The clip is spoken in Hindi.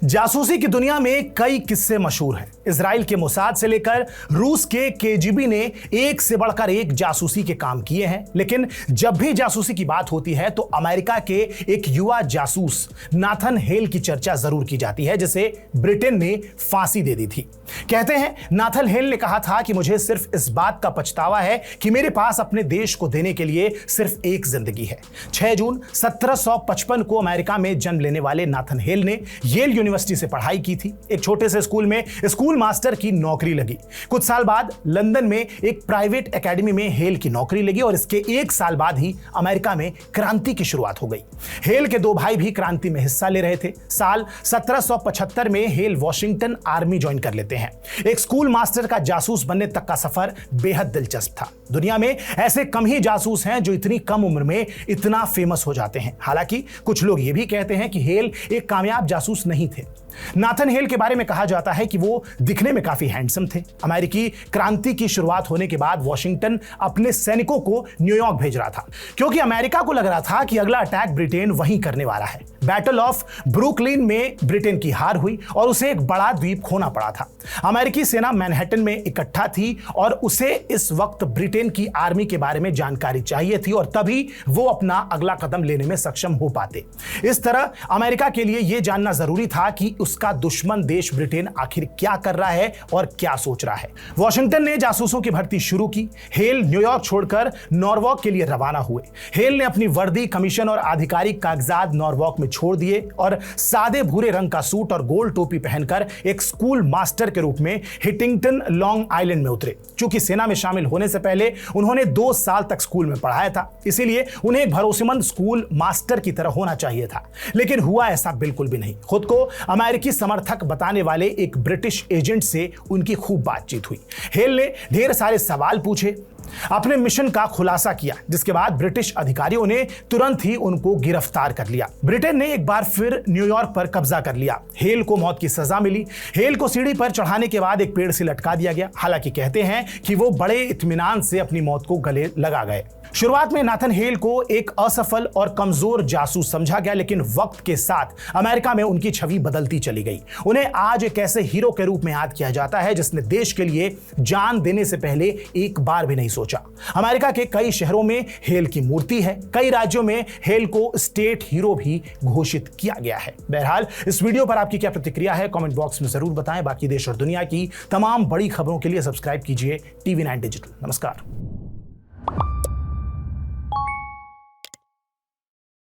जासूसी की दुनिया में कई किस्से मशहूर हैं। इजराइल के मोसाद से लेकर रूस के केजीबी ने एक से बढ़कर एक जासूसी के काम किए हैं, लेकिन जब भी जासूसी की बात होती है तो अमेरिका के एक युवा जासूस नाथन हेल की चर्चा जरूर की जाती है, जिसे ब्रिटेन ने फांसी दे दी थी। कहते हैं नाथन हेल ने कहा था कि मुझे सिर्फ इस बात का पछतावा है कि मेरे पास अपने देश को देने के लिए सिर्फ एक जिंदगी है। 6 जून 1755 को अमेरिका में जन्म लेने वाले नाथन हेल ने येल यूनिवर्सिटी से पढ़ाई की थी। एक छोटे से स्कूल में स्कूल मास्टर की नौकरी लगी। कुछ साल बाद लंदन में एक प्राइवेट एकेडमी में हेल की नौकरी लगी और इसके 1 साल बाद ही अमेरिका में क्रांति की शुरुआत हो गई। हेल के 2 भाई भी क्रांति में हिस्सा ले रहे थे। साल 1775 में हेल वॉशिंगटन आर्मी ज्वाइन कर लेते हैं। एक स्कूल मास्टर का जासूस बनने तक का सफर बेहद दिलचस्प था। दुनिया में ऐसे कम ही जासूस हैं जो इतनी कम उम्र में इतना फेमस हो जाते हैं। हालांकि कुछ लोग ये भी कहते हैं कि हेल एक कामयाब जासूस नहीं थे। नाथन हेल के बारे में कहा जाता है कि वो दिखने में काफी हैंडसम थे। अमेरिकी क्रांति की शुरुआत होने के बाद वॉशिंगटन अपने सैनिकों को न्यूयॉर्क भेज रहा था, क्योंकि अमेरिका को लग रहा था कि अगला अटैक ब्रिटेन वहीं करने वाला है। बैटल ऑफ ब्रुकलिन में ब्रिटेन की हार हुई और उसे एक बड़ा द्वीप खोना पड़ा था। अमेरिकी सेना मैनहट्टन में इकट्ठा थी और उसे इस वक्त ब्रिटेन की आर्मी के बारे में जानकारी चाहिए थी और तभी वो अपना अगला कदम लेने में सक्षम हो पाते। इस तरह अमेरिका के लिए यह जानना जरूरी था कि उसका दुश्मन देश ब्रिटेन आखिर क्या कर रहा है और क्या सोच रहा है। वॉशिंगटन ने जासूसों की भर्ती शुरू की। हेल न्यूयॉर्क छोड़कर नॉर्वॉक के लिए रवाना हुए। हेल ने अपनी वर्दी, कमीशन और आधिकारिक कागजात नॉर्वॉक में छोड़ दिए और सादे भूरे रंग का सूट और गोल टोपी पहनकर एक स्कूल मास्टर के रूप में हिटिंगटन लॉन्ग आइलैंड में उतरे। चूंकि सेना में शामिल होने से पहले उन्होंने 2 साल तक स्कूल में पढ़ाया था, इसीलिए उन्हें एक भरोसेमंद स्कूल मास्टर की तरह होना चाहिए था, लेकिन हुआ ऐसा बिल्कुल भी नहीं। खुद को अमेरिकी समर्थक बताने वाले एक ब्रिटिश एजेंट से उनकी खूब बातचीत हुई। हेल ने ढेर सारे सवाल पूछे, अपने मिशन का खुलासा किया, जिसके बाद ब्रिटिश अधिकारियों ने तुरंत ही उनको गिरफ्तार कर लिया। ब्रिटेन ने एक बार फिर न्यूयॉर्क पर कब्जा कर लिया। हेल को मौत की सजा मिली। हेल को सीढ़ी पर चढ़ाने के बाद एक पेड़ से लटका दिया गया। हालांकि कहते हैं कि वो बड़े इत्मीनान से अपनी मौत को गले लगा गए। शुरुआत में नाथन हेल को एक असफल और कमजोर जासूस समझा गया, लेकिन वक्त के साथ अमेरिका में उनकी छवि बदलती चली गई। उन्हें आज एक ऐसे हीरो के रूप में याद किया जाता है जिसने देश के लिए जान देने से पहले एक बार भी नहीं सोचा। अमेरिका के कई शहरों में हेल की मूर्ति है। कई राज्यों में हेल को स्टेट हीरो भी घोषित किया गया है। बहरहाल इस वीडियो पर आपकी क्या प्रतिक्रिया है, कमेंट बॉक्स में जरूर बताएं। बाकी देश और दुनिया की तमाम बड़ी खबरों के लिए सब्सक्राइब कीजिए TV9 डिजिटल। नमस्कार।